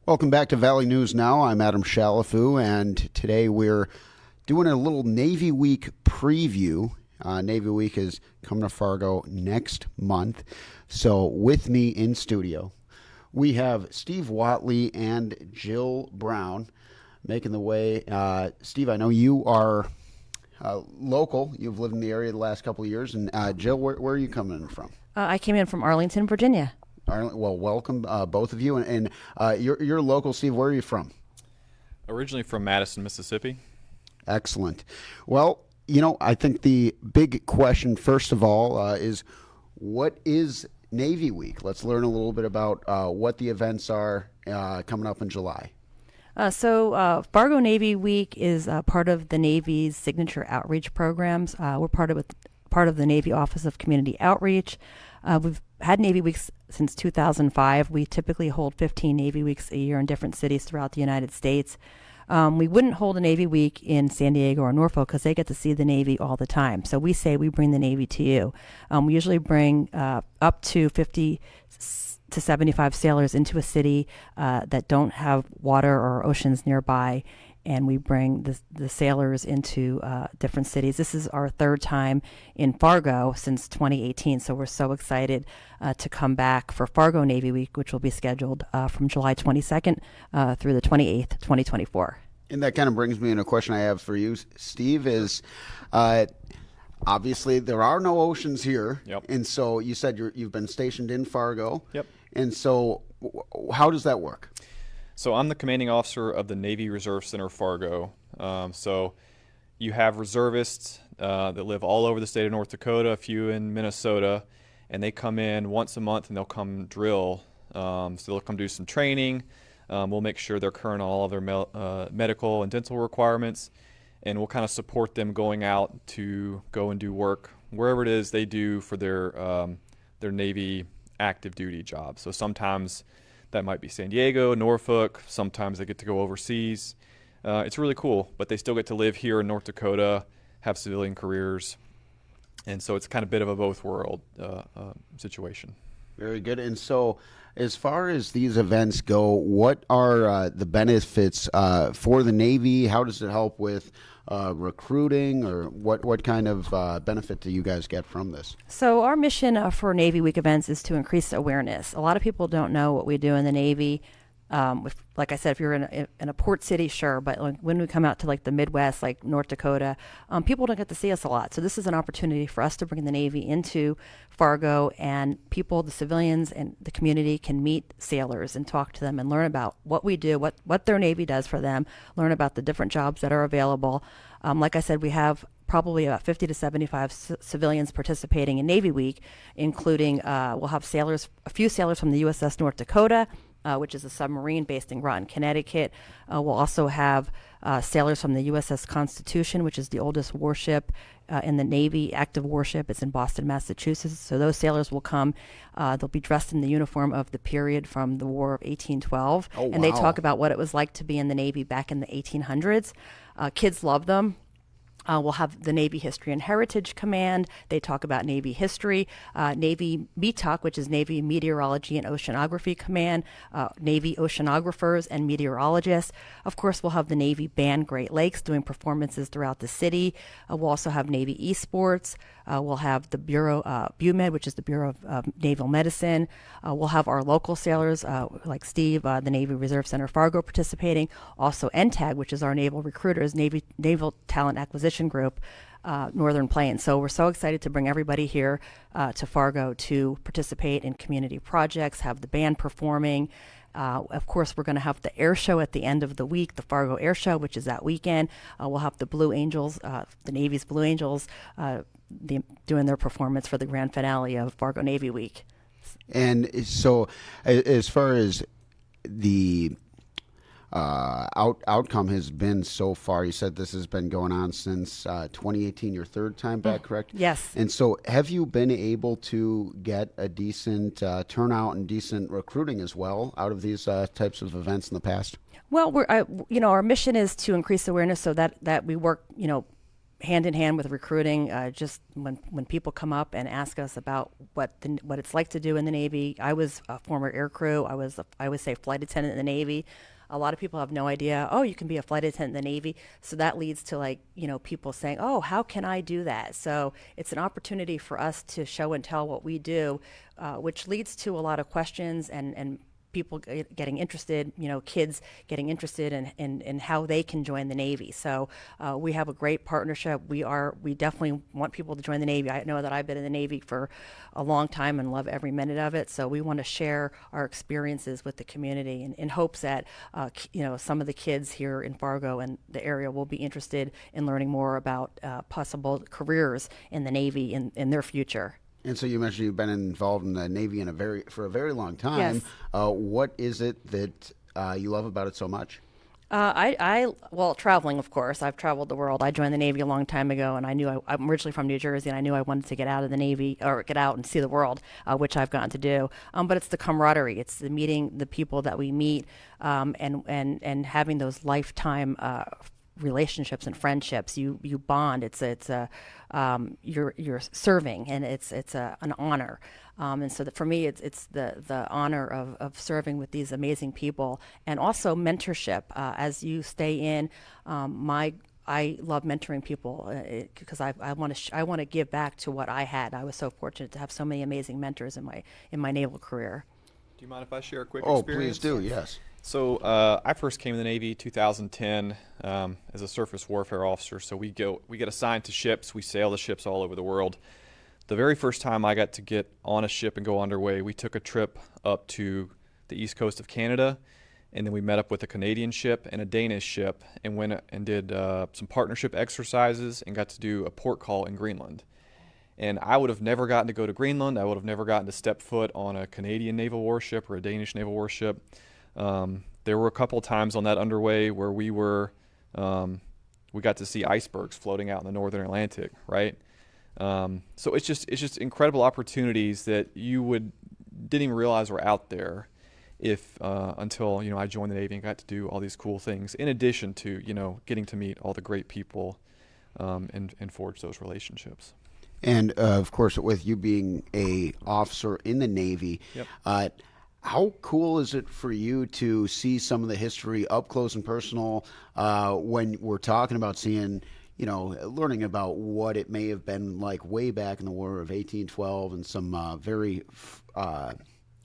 Welcome back to Valley News Now. I'm Adam Shalafu, and today we're doing a little Navy Week preview. Navy Week is coming to Fargo next month. So with me in studio, we have Steve Watley and Jill Brown making the way. Steve, I know you are local. You've lived in the area the last couple of years. And Jill, where are you coming in from? I came in from Arlington, Virginia. Well, welcome, both of you. And you're local, Steve. Where are you from? Originally from Madison, Mississippi. Excellent. Well, I think the big question, first of all, is what is Navy Week? Let's learn a little bit about what the events are coming up in July. Fargo Navy Week is part of the Navy's signature outreach programs. We're part of the Navy Office of Community Outreach. We've had Navy Weeks since 2005. We typically hold 15 Navy Weeks a year in different cities throughout the United States. We wouldn't hold a Navy Week in San Diego or Norfolk because they get to see the Navy all the time. So we say we bring the Navy to you. We usually bring up to 50 to 75 sailors into a city that don't have water or oceans nearby, and we bring the sailors into different cities. This is our third time in Fargo since 2018, so we're so excited to come back for Fargo Navy Week, which will be scheduled from July 22nd through the 28th, 2024. And that kind of brings me in a question I have for you, Steve, is obviously there are no oceans here. Yep. And so you said you've been stationed in Fargo. Yep. And so how does that work? So I'm the commanding officer of the Navy Reserve Center Fargo. So you have reservists that live all over the state of North Dakota, a few in Minnesota, and they come in once a month and they'll come drill. So they'll come do some training. We'll make sure they're current on all of their medical and dental requirements, and we'll kind of support them going out to go and do work wherever it is they do for their Navy active duty job. So sometimes that might be San Diego, Norfolk. Sometimes they get to go overseas. It's really cool, but they still get to live here in North Dakota, have civilian careers. And so it's kind of a bit of a both world situation. Very good. And so as far as these events go, what are the benefits for the Navy? How does it help with recruiting, or what kind of benefit do you guys get from this? So our mission for Navy Week events is to increase awareness. A lot of people don't know what we do in the Navy. Like I said, if you're in a port city, sure, but when we come out to the Midwest, like North Dakota, people don't get to see us a lot. So this is an opportunity for us to bring the Navy into Fargo, and people, the civilians and the community, can meet sailors and talk to them and learn about what we do, what their Navy does for them, learn about the different jobs that are available. Like I said, we have probably about 50 to 75 civilians participating in Navy Week, including we'll have a few sailors from the USS North Dakota, which is a submarine based in Groton, Connecticut. We'll also have sailors from the USS Constitution, which is the oldest warship in the Navy, active warship. It's in Boston, Massachusetts. So those sailors will come. They'll be dressed in the uniform of the period from the War of 1812. Oh, and they wow. talk about what it was like to be in the Navy back in the 1800s. Kids love them. We'll have the Navy History and Heritage Command. They talk about Navy history. Navy METOC, which is Navy Meteorology and Oceanography Command, Navy oceanographers and meteorologists. Of course, we'll have the Navy Band Great Lakes doing performances throughout the city. We'll also have Navy eSports. We'll have the Bureau, BUMED, which is the Bureau of Naval Medicine. We'll have our local sailors, like Steve, the Navy Reserve Center Fargo, participating. Also NTAG, which is our naval recruiters, Naval Talent Acquisition Group, Northern Plains. So we're so excited to bring everybody here to Fargo to participate in community projects, have the band performing. Of course, we're going to have the air show at the end of the week, the Fargo Air Show, which is that weekend. We'll have the Blue Angels, the Navy's Blue Angels, doing their performance for the grand finale of Fargo Navy Week. And so as far as the outcome has been so far, you said this has been going on since 2018, your third time back, correct? Yes. And so have you been able to get a decent turnout and decent recruiting as well out of these types of events in the past? Well, our mission is to increase awareness so that we work, hand in hand with recruiting. Just when people come up and ask us about what it's like to do in the Navy. I was a former air crew. I would say flight attendant in the Navy. A lot of people have no idea, oh, you can be a flight attendant in the Navy. So that leads to, like, people saying, oh, how can I do that? So it's an opportunity for us to show and tell what we do, which leads to a lot of questions and people getting interested, kids getting interested in how they can join the Navy. So we have a great partnership. We definitely want people to join the Navy. I know that I've been in the Navy for a long time and love every minute of it. So we want to share our experiences with the community in hopes that, some of the kids here in Fargo and the area will be interested in learning more about possible careers in the Navy in their future. And so you mentioned you've been involved in the Navy for a very long time. Yes. What is it that you love about it so much? Well, traveling, of course. I've traveled the world. I joined the Navy a long time ago, and I'm originally from New Jersey, and I knew I wanted to get out of the Navy or get out and see the world, which I've gotten to do. But it's the camaraderie. It's the meeting the people that we meet, and having those lifetime relationships and friendships. You bond. You're serving, and it's an honor. And so for me, it's the honor of serving with these amazing people, and also mentorship. As you stay in, I love mentoring people because I want to give back to what I had. I was so fortunate to have so many amazing mentors in my naval career. Do you mind if I share a quick Oh, experience? please do. Yes. So I first came in the Navy 2010 as a surface warfare officer. So we get assigned to ships. We sail the ships all over the world. The very first time I got to get on a ship and go underway, we took a trip up to the east coast of Canada, and then we met up with a Canadian ship and a Danish ship and went and did some partnership exercises and got to do a port call in Greenland. And I would have never gotten to go to Greenland. I would have never gotten to step foot on a Canadian naval warship or a Danish naval warship. There were a couple of times on that underway where we got to see icebergs floating out in the northern Atlantic, right? So it's just incredible opportunities that didn't even realize were out there until I joined the Navy and got to do all these cool things, in addition to getting to meet all the great people and forge those relationships. And of course, with you being a officer in the Navy, Yep. How cool is it for you to see some of the history up close and personal when we're talking about seeing, learning about what it may have been like way back in the War of 1812 and some very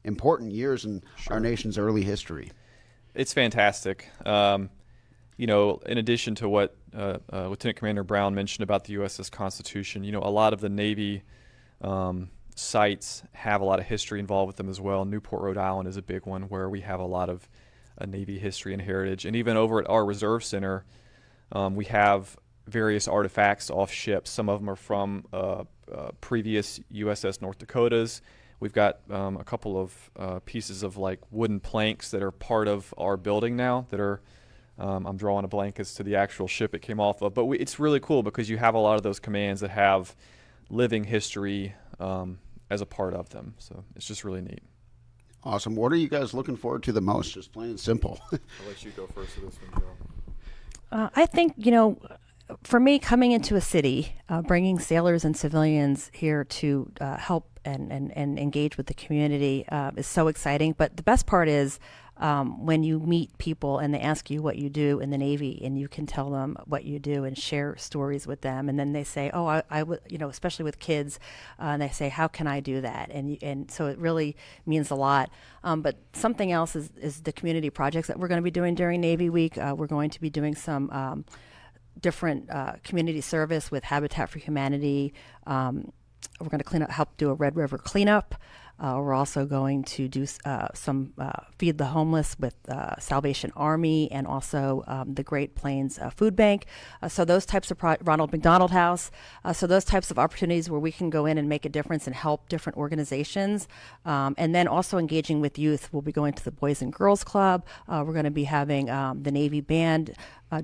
important years in our nation's early history? It's fantastic. In addition to what Lieutenant Commander Brown mentioned about the USS Constitution, a lot of the Navy sites have a lot of history involved with them as well. Newport, Rhode Island is a big one where we have a lot of Navy history and heritage. And even over at our Reserve Center, we have various artifacts off ships. Some of them are from previous USS North Dakotas. We've got a couple of pieces of like wooden planks that are part of our building now that are I'm drawing a blank as to the actual ship it came off of. But it's really cool because you have a lot of those commands that have living history as a part of them. So it's just really neat. Awesome. What are you guys looking forward to the most? Just plain and simple. I'll let you go first with this one, Joe. I think, for me, coming into a city, bringing sailors and civilians here to help and engage with the community is so exciting. But the best part is when you meet people and they ask you what you do in the Navy, and you can tell them what you do and share stories with them, and then they say, "Oh, I would," especially with kids, and they say, "How can I do that?" And so it really means a lot. But something else is the community projects that we're going to be doing during Navy Week. We're going to be doing some different community service with Habitat for Humanity. We're going to help do a Red River cleanup. We're also going to do some Feed the Homeless with Salvation Army and also the Great Plains Food Bank. So those types of Ronald McDonald House. So those types of opportunities where we can go in and make a difference and help different organizations. And then also engaging with youth. We'll be going to the Boys and Girls Club. We're going to be having the Navy Band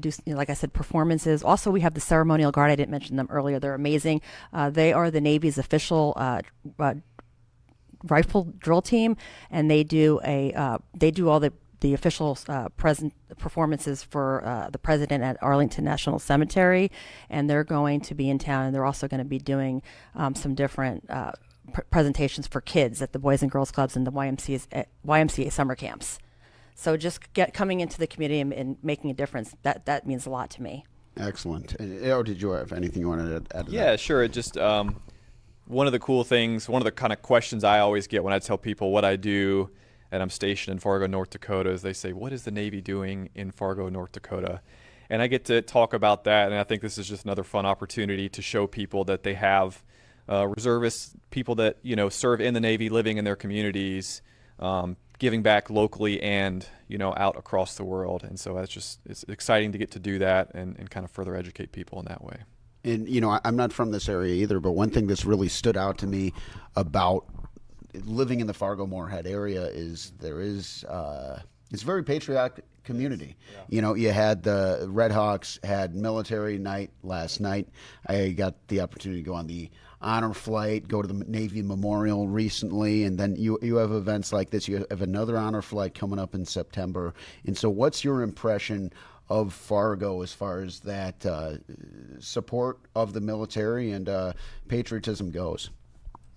do, like I said, performances. Also, we have the Ceremonial Guard. I didn't mention them earlier. They're amazing. They are the Navy's official rifle drill team, and they do all the the official present performances for the president at Arlington National Cemetery, and they're going to be in town, and they're also going to be doing some different presentations for kids at the Boys and Girls Clubs and the YMCA summer camps. So just coming into the community and making a difference, that means a lot to me. Excellent. Or did you have anything you wanted to add to that? Yeah, sure. It just one of the cool things, one of the kind of questions I always get when I tell people what I do, and I'm stationed in Fargo, North Dakota, is they say, what is the Navy doing in Fargo, North Dakota? And I get to talk about that, and I think this is just another fun opportunity to show people that they have reservists, people that serve in the Navy, living in their communities, giving back locally and out across the world. And so it's exciting to get to do that and kind of further educate people in that way. And I'm not from this area either, but one thing that's really stood out to me about living in the Fargo-Moorhead area is it's a very patriotic community. Yeah. You had the Red Hawks had military night last night. I got the opportunity to go on the honor flight, go to the Navy Memorial recently, and then you have events like this. You have another honor flight coming up in September. And so what's your impression of Fargo as far as that support of the military and patriotism goes?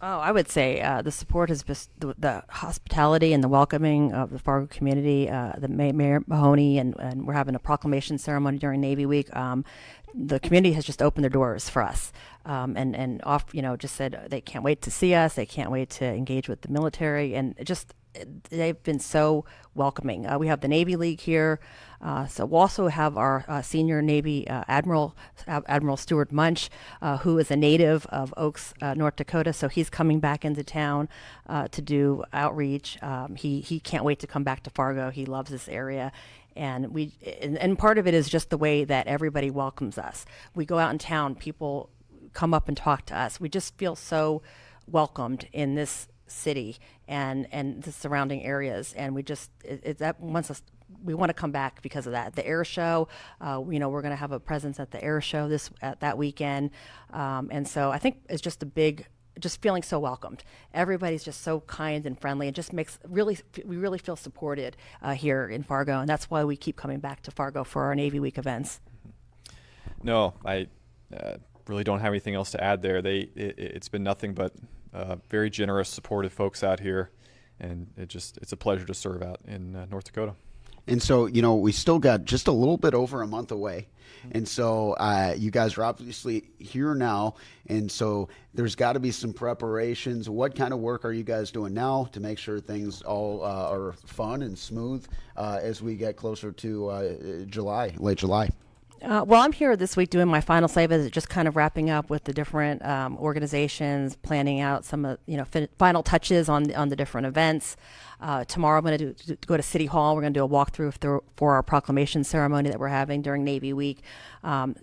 Oh, I would say the support is just the hospitality and the welcoming of the Fargo community. The Mayor Mahoney and we're having a proclamation ceremony during Navy Week. The community has just opened their doors for us, and just said they can't wait to see us. They can't wait to engage with the military, and they've been so welcoming. We have the Navy League here. So we'll also have our senior Navy Admiral Stuart Munch, who is a native of Oaks, North Dakota. So he's coming back into town to do outreach. He can't wait to come back to Fargo. He loves this area. And part of it is just the way that everybody welcomes us. We go out in town, people come up and talk to us. We just feel so welcomed in this city and the surrounding areas, and we just we want to come back because of that. The air show, we're going to have a presence at the air show that weekend, and so I think it's just just feeling so welcomed. Everybody's just so kind and friendly, and just we really feel supported here in Fargo, and that's why we keep coming back to Fargo for our Navy Week events. No, I really don't have anything else to add there. It's been nothing but very generous, supportive folks out here, and it's a pleasure to serve out in North Dakota. And so, we still got just a little bit over a month away. And so you guys are obviously here now. And so there's got to be some preparations. What kind of work are you guys doing now to make sure things all are fun and smooth as we get closer to late July? Well, I'm here this week doing my final say visit, just kind of wrapping up with the different organizations, planning out some final touches on the different events. Tomorrow I'm going to go to City Hall. We're going to do a walkthrough for our proclamation ceremony that we're having during Navy Week. I'm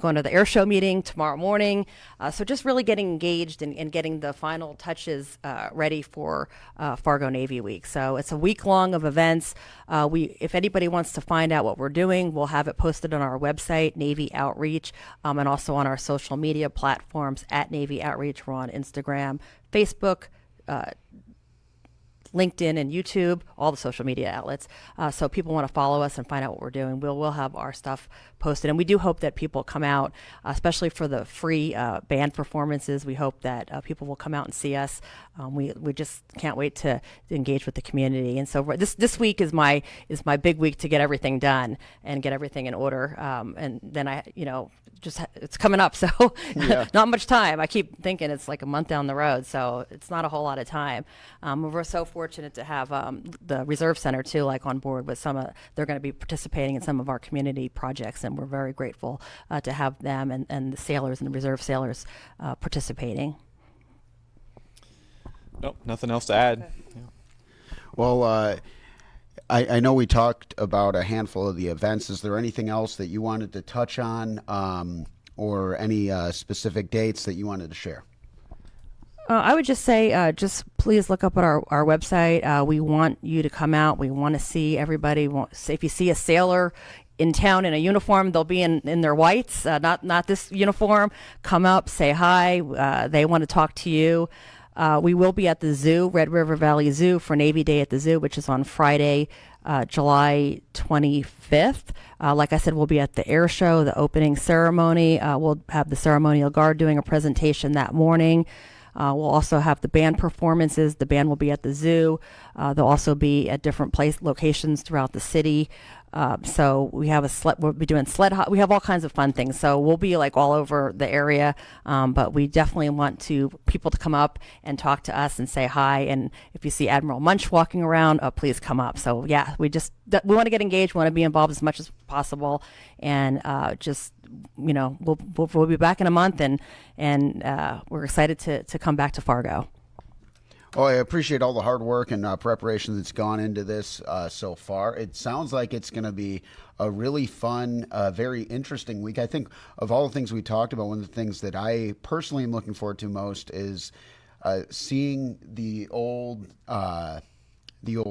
going to the air show meeting tomorrow morning. So just really getting engaged and getting the final touches ready for Fargo Navy Week. So it's a week long of events. If anybody wants to find out what we're doing, we'll have it posted on our website, Navy Outreach, and also on our social media platforms at Navy Outreach. We're on Instagram, Facebook, LinkedIn and YouTube, all the social media outlets. So people want to follow us and find out what we're doing. We'll have our stuff posted. And we do hope that people come out, especially for the free band performances. We hope that people will come out and see us. We just can't wait to engage with the community. And so this week is my big week to get everything done and get everything in order. And then it's coming up, so yeah. Not much time. I keep thinking it's like a month down the road, so it's not a whole lot of time. We're so fortunate to have the Reserve Center too, on board with they're going to be participating in some of our community projects, and we're very grateful to have them and the sailors and the reserve sailors participating. Nope, nothing else to add. Okay. Yeah. Well, I know we talked about a handful of the events. Is there anything else that you wanted to touch on, or any specific dates that you wanted to share? I would just say, just please look up at our website. We want you to come out. We want to see everybody. If you see a sailor in town in a uniform, they'll be in their whites, not this uniform. Come up, say hi. They want to talk to you. We will be at the zoo, Red River Valley Zoo, for Navy Day at the zoo, which is on Friday, July 25th. Like I said, we'll be at the air show, the opening ceremony. We'll have the ceremonial guard doing a presentation that morning. We'll also have the band performances. The band will be at the zoo. They'll also be at different locations throughout the city. So we have we'll be doing we have all kinds of fun things. So we'll be like all over the area. But we definitely want people to come up and talk to us and say hi. And if you see Admiral Munch walking around, please come up. So yeah, we want to get engaged. We want to be involved as much as possible. And, we'll be back in a month and we're excited to come back to Fargo. Oh, I appreciate all the hard work and preparation that's gone into this so far. It sounds like it's going to be a really fun, very interesting week. I think of all the things we talked about, one of the things that I personally am looking forward to most is seeing the old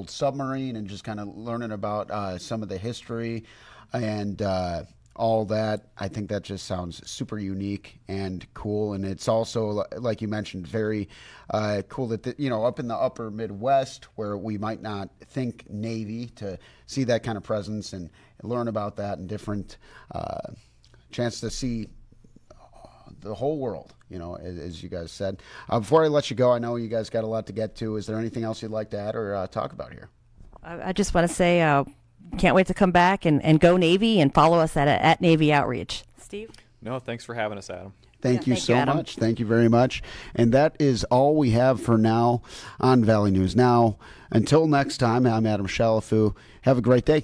submarine and just kind of learning about some of the history and all that. I think that just sounds super unique and cool. And it's also, like you mentioned, very cool that, up in the upper Midwest where we might not think Navy, to see that kind of presence and learn about that and different chance to see the whole world, as you guys said. Before I let you go, I know you guys got a lot to get to. Is there anything else you'd like to add or talk about here? I just want to say, can't wait to come back and go Navy, and follow us at Navy Outreach. Steve? No, thanks for having us, Adam. Thank you so much. Thank you very much. And that is all we have for now on Valley News Now. Until next time, I'm Adam Shalafu. Have a great day.